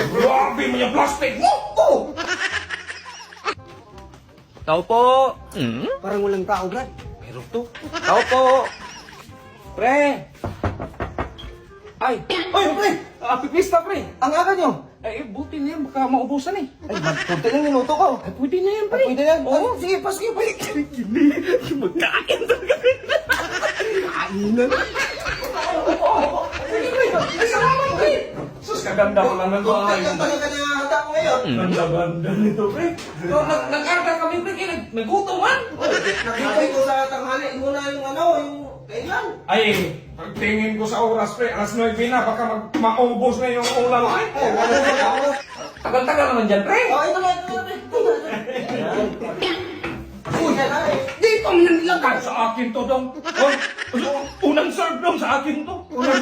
Grabe mo yung plastic mo! Oh! Tao po! Parang walang tao, Brad. Meron to. Tao po! Pre! Ay! Ay, pre! Pipista, pre! Ang aga nyo. Ay, buti na yan. Baka maubusan eh. Ay, magpunta ng minuto ko. Ay, pwede na yan, pre. Pwede na. Oo. Sige, sige, balik. Magkain talaga. Kainan. Ay, salamat, pre! Sus, kaganda ko lang ng bahay. Ang talaga na hata ko ngayon. Ganda nito, pre. Nag-arga kami, pre. Kaya nagutom, man. Nakikay ko sa tanghali muna yung ano, yung kailan. Ay, pagtingin ko sa oras, pre, alas 9 na, baka maubos na yung ulam. Ay, Ay, wala na ako. Tagal-tagal naman dyan, pre. Oh, ito na, ito na. Uy, dito mo yan nilagay sa akin to, dong. Oh, unang serve dong sa akin to. Unang